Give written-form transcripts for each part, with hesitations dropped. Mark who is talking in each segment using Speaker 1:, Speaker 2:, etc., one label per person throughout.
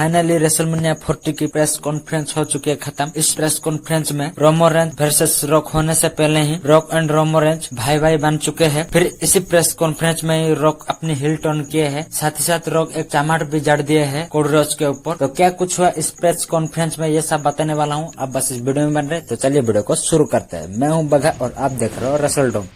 Speaker 1: Finally WrestleMania 40 की press conference हो चुकी है खत्म। इस प्रेस कॉन्फ्रेंस में रोमन रेंज वर्सेस रॉक होने से पहले ही रॉक एंड रोमन रेंज भाई भाई बन चुके हैं। फिर इसी प्रेस कॉन्फ्रेंस में ही रॉक अपनी हिल टर्न किए हैं, साथ ही साथ रॉक एक चामाट भी जड़ दिए हैं कोडी रोड्स के ऊपर। तो क्या कुछ हुआ इस प्रेस कॉन्फ्रेंस में ये सब बताने वाला हूँ। आप बस इस वीडियो में बन रहे, तो चलिए वीडियो को शुरू करते हैं। मैं हूँ बघा और आप देख रहे हो रेसलडोम।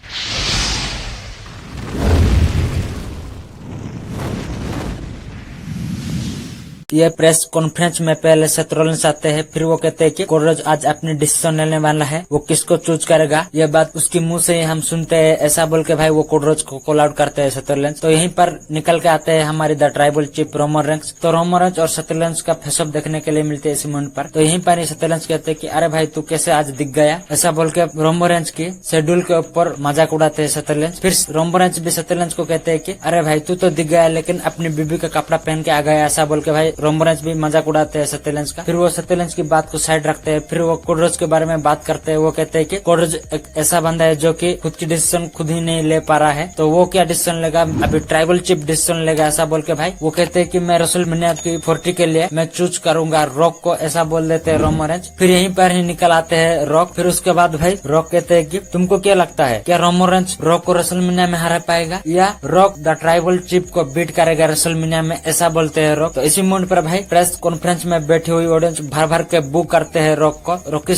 Speaker 1: ये प्रेस कॉन्फ्रेंस में पहले सेथ रॉलिन्स आते हैं, फिर वो कहते हैं कि कोडी रोड्स आज अपनी डिसीजन लेने वाला है, वो किसको चूज करेगा। ये बात उसके मुंह से ही हम सुनते हैं। ऐसा बोल के भाई वो कोडी रोड्स को कॉल आउट करते हैं सेथ रॉलिन्स। तो यहीं पर निकल के आते हैं हमारी the tribal chief Roman Reigns. तो रोमन रेंज और सेथ रॉलिन्स का फेसअप देखने के लिए मिलते हैं इस मोमेंट पर। तो यहीं पर सेथ रॉलिन्स कहते हैं कि अरे भाई तू कैसे आज दिख गया, ऐसा बोल के रोमन रेंज की शेड्यूल के ऊपर मजाक उड़ाते हैं सेथ रॉलिन्स। फिर रोमन रेंज भी सेथ रॉलिन्स को कहते हैं कि अरे भाई तू तो दिख गया लेकिन अपनी बीबी का कपड़ा पहन के आ गया, ऐसा बोल के भाई रोमन रेंज भी मजाक उड़ाते हैं सेथ रॉलिन्स का। फिर वो सेथ रॉलिन्स की बात को साइड रखते हैं, फिर वो कोडी रोड्स के बारे में बात करते हैं। वो कहते हैं कि कोडी रोड्स एक ऐसा बंदा है जो कि खुद की डिसीजन खुद ही नहीं ले पा रहा है, तो वो क्या डिसीजन लेगा, अभी ट्राइबल चीफ डिसीजन लेगा, ऐसा बोल के भाई वो कहते हैं कि मैं रेसलमेनिया की 40 के लिए मैं चूज करूंगा रॉक को, ऐसा बोल देते हैं रोमन रेंज। फिर यहीं पर ही निकल आते हैं रॉक। फिर उसके बाद भाई रॉक कहते हैं कि तुमको क्या लगता है, क्या रोमन रेंज रॉक को रेसलमेनिया में हरा पाएगा या रॉक द ट्राइबल चीफ को बीट करेगा रेसलमेनिया में, ऐसा बोलते हैं रॉक। तो इसी मोमेंट पर भाई प्रेस कॉन्फ्रेंस में बैठी हुई ऑडियंस भर भर के बू करते हैं रॉक को। रॉकी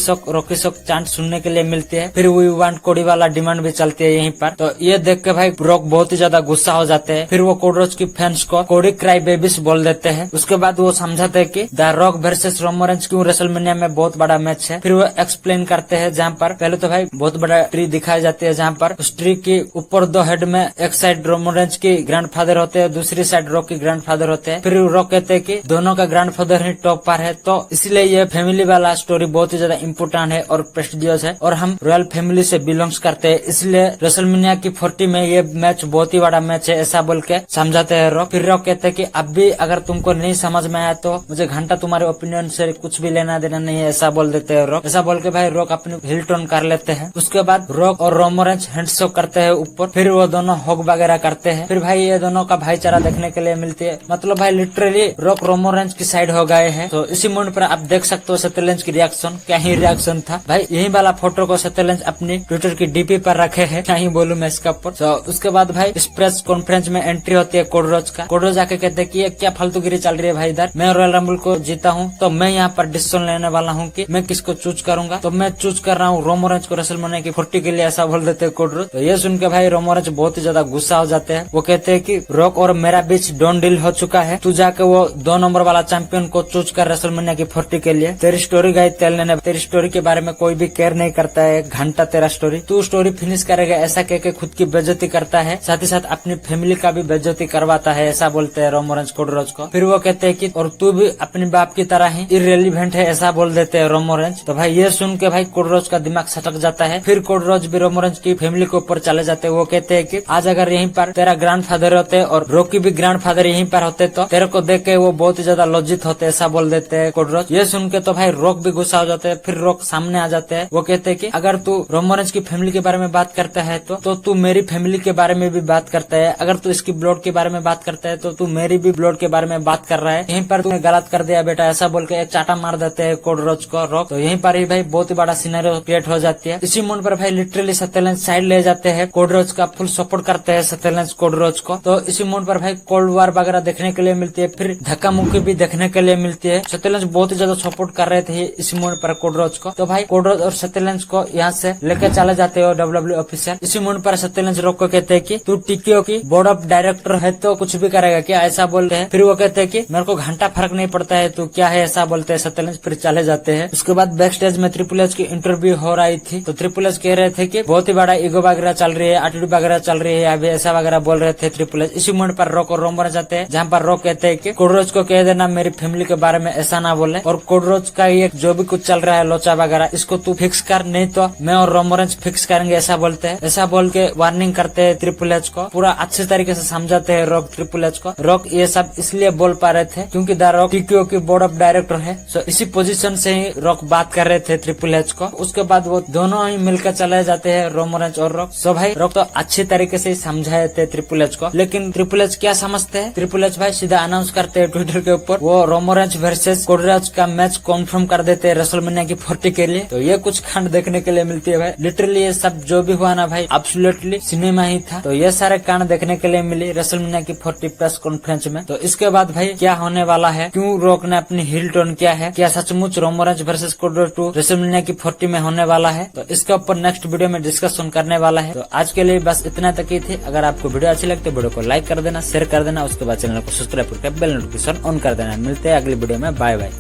Speaker 1: शॉक चांट सुनने के लिए मिलती है। फिर वी वांट कोडी वाला डिमांड भी चलती है यहीं पर। तो ये देख के भाई रॉक बहुत ही ज्यादा गुस्सा हो जाते हैं। फिर वो कोडी रोड्स की फैंस को कोडी क्राई बेबीज बोल देते हैं। उसके बाद वो समझाते हैं कि the rock versus Roman Reigns क्यों रेसलमेनिया में बहुत बड़ा मैच है। फिर वो एक्सप्लेन करते हैं जहाँ पर पहले तो भाई बहुत बड़ा ट्री दिखाई जाती है, जहाँ पर उस ट्री के ऊपर दो हेड में एक साइड रोमन रेंज की ग्रैंडफादर होते हैं, दूसरी साइड रॉक की ग्रैंडफादर होते हैं। फिर रॉक कहते हैं कि दोनों का ग्रैंडफादर ही टॉप पर है, तो इसलिए ये फैमिली वाला स्टोरी बहुत ही ज्यादा इम्पोर्टेंट है और प्रेस्टिजियस है और हम रॉयल फैमिली से बिलोंग्स करते हैं, इसलिए रेसलमेनिया की 40 में ये मैच बहुत ही बड़ा मैच है, ऐसा बोल के समझाते हैं रॉक। फिर रॉक कहते हैं कि अब भी अगर तुमको नहीं समझ में आया तो मुझे घंटा तुम्हारे ओपिनियन से कुछ भी लेना देना नहीं है, ऐसा बोल देते हैं रॉक। ऐसा बोल के भाई रॉक अपनी हिल टर्न कर लेते हैं। उसके बाद रॉक और रोमन रेंज हैंडशेक करते हैं ऊपर। फिर वो दोनों हॉग वगैरह करते हैं। फिर भाई ये दोनों का भाईचारा देखने के लिए मिलती है, मतलब भाई लिटरली रॉक रोमन रेंज की साइड हो गए हैं। तो इसी मोमेंट पर आप देख सकते हो सेथ रॉलिन्स की रिएक्शन, क्या ही रिएक्शन था भाई। यही वाला फोटो को सेथ रॉलिन्स अपनी ट्विटर की डीपी पर रखे हैं, क्या ही बोलूं मैं इसका ऊपर। तो उसके बाद भाई इस प्रेस कॉन्फ्रेंस में एंट्री होती है कोडी रोड्स का। कोडी रोड्स आके कहते हैं कि ये क्या फालतूगिरी चल रही है भाई, इधर मैं रॉयल रंबल को जीता हूँ तो मैं यहाँ पर डिसीजन लेने वाला हूँ कि मैं किसको चूज करूंगा। तो मैं चूज कर रहा हूँ रोमन रेंज को रेसलमेनिया की 40 के लिए, ऐसा बोल देते हैं कोडी रोड्स। तो ये सुन के भाई रोमन रेंज बहुत ही ज्यादा गुस्सा हो जाते हैं। वो कहते हैं कि रॉक और मेरा बीच डोन डील हो चुका है, तू जाके वो 2 नंबर वाला चैंपियन को चूज कर रेसलमेनिया की 40 के लिए। तेरी स्टोरी गाइड तेलने ने, तेरी स्टोरी के बारे में कोई भी केयर नहीं करता है, एक घंटा तेरा स्टोरी, तू स्टोरी फिनिश करेगा, ऐसा कह के खुद की बेइज्जती करता है, साथ ही साथ अपनी फैमिली का भी बेइज्जती करवाता है, ऐसा बोलते हैं रोमन रेंज कोडी रोड्स को। फिर वो कहते हैं कि और तू भी अपने बाप की तरह ही इररिलेवेंट है, ऐसा बोल देते हैं रोमन रेंज। तो भाई ये सुन के भाई कोडी रोड्स का दिमाग सटक जाता है। फिर कोडी रोड्स भी रोमन रेंज की फैमिली के ऊपर चले जाते हैं। वो कहते हैं कि आज अगर यहीं पर तेरा ग्रैंडफादर होते और रॉकी भी ग्रैंडफादर यहीं पर होते तो तेरे को देख के वो बहुत ही ज्यादा लज्जित होते, ऐसा बोल देते हैं कोडी रोड्स। ये सुन के तो भाई रॉक भी गुस्सा हो जाते हैं। फिर रॉक सामने आ जाते हैं। वो कहते हैं कि अगर तू रोमन रेंज की फैमिली के बारे में बात करता है तो तू मेरी फैमिली के बारे में भी बात करता है, अगर तू इसकी ब्लड के बारे में बात करता है तो तू मेरी भी ब्लड के बारे में बात कर रहा है, यहीं पर तूने गलत कर दिया बेटा, ऐसा बोल के एक चाटा मार देते हैं कोडी रोड्स को रॉक। तो यहीं पर ही भाई बहुत ही बड़ा सिनेरियो क्रिएट हो जाती है। इसी मोमेंट पर भाई लिटरली सेथ रॉलिन्स साइड ले जाते हैं, कोडी रोड्स का फुल सपोर्ट करते हैं सेथ रॉलिन्स कोडी रोड्स को। तो इसी मोमेंट पर भाई कोल्ड वार वगैरह देखने के लिए मिलती है, फिर धक्का मुक्की भी देखने के लिए मिलती है। सेथ रॉलिन्स बहुत ही ज्यादा सपोर्ट कर रहे थे इसी मोमेंट पर कोडी रोड्स को। तो भाई कोडी रोड्स और सेथ रॉलिन्स को यहाँ से लेकर चले जाते हो WWE ऑफिसर। इसी मोमेंट पर सेथ रॉलिन्स रॉक को कहते हैं कि तू टीकेओ की बोर्ड ऑफ डायरेक्टर है तो कुछ भी करेगा क्या, ऐसा बोलते हैं। फिर वो कहते हैं कि मेरे को घंटा फर्क नहीं पड़ता है तू क्या है, ऐसा बोलते हैं सेथ रॉलिन्स। फिर चले जाते हैं। उसके बाद बैक स्टेज में ट्रिपल एच की इंटरव्यू हो रही थी, तो ट्रिपल एच कह रहे थे कि बहुत ही बड़ा ईगो वगैरह चल रही है, एटीट्यूड वगैरह चल रही है, अभी ऐसा वगैरह बोल रहे थे ट्रिपल एच। इसी मोमेंट पर रॉक और रोमन जाते हैं, जहाँ पर रॉक कहते हैं कि कोडी रोड्स को कह देना मेरी फैमिली के बारे में ऐसा ना बोले, और कोडी रोड्स का ये जो भी कुछ चल रहा है लोचा वगैरह इसको तू फिक्स कर, नहीं तो मैं और रोमन रेंज फिक्स करेंगे, ऐसा बोलते हैं। ऐसा बोल के वार्निंग करते हैं ट्रिपल एच को, पूरा अच्छे तरीके से समझाते हैं रॉक ट्रिपल एच को। रॉक ये सब इसलिए बोल पा रहे थे क्योंकि द रॉक टीकेओ की बोर्ड ऑफ डायरेक्टर है, सो इसी पोजीशन से ही रॉक बात कर रहे थे ट्रिपल एच को। उसके बाद वो दोनों ही मिलकर चले जाते हैं रोमन रेंज और रॉक। सो भाई रॉक तो अच्छे तरीके से समझाए थे ट्रिपल एच को, लेकिन ट्रिपल एच क्या समझते हैं, ट्रिपल एच भाई सीधा अनाउंस करते हैं ट्विटर टाइटल के ऊपर वो रोमन वर्सेस कोडराज का मैच कंफर्म कर देते हैं रेसलमेनिया की 40 के लिए। तो ये कुछ कांड देखने के लिए मिलती है भाई। लिटरली ये सब जो भी हुआ ना भाई एब्सोल्युटली सिनेमा ही था। तो ये सारे कांड देखने के लिए मिली रेसलमेनिया की 40 प्रेस कॉन्फ्रेंस में। तो इसके बाद भाई क्या होने वाला है, क्यों रॉक ने अपनी हील टर्न किया है, क्या सचमुच रोमन वर्सेस कोडराज 2 रेसलमेनिया की 40 में होने वाला है, तो इसके ऊपर नेक्स्ट वीडियो में डिस्कशन करने वाला है। तो आज के लिए बस इतना तक ही थी। अगर आपको वीडियो अच्छी लगती है वीडियो को लाइक कर देना, शेयर कर देना, उसके बाद चैनल को सब्सक्राइब करके बेल नोटिफिकेशन ऑन कर देना। मिलते हैं अगली वीडियो में। Bye bye.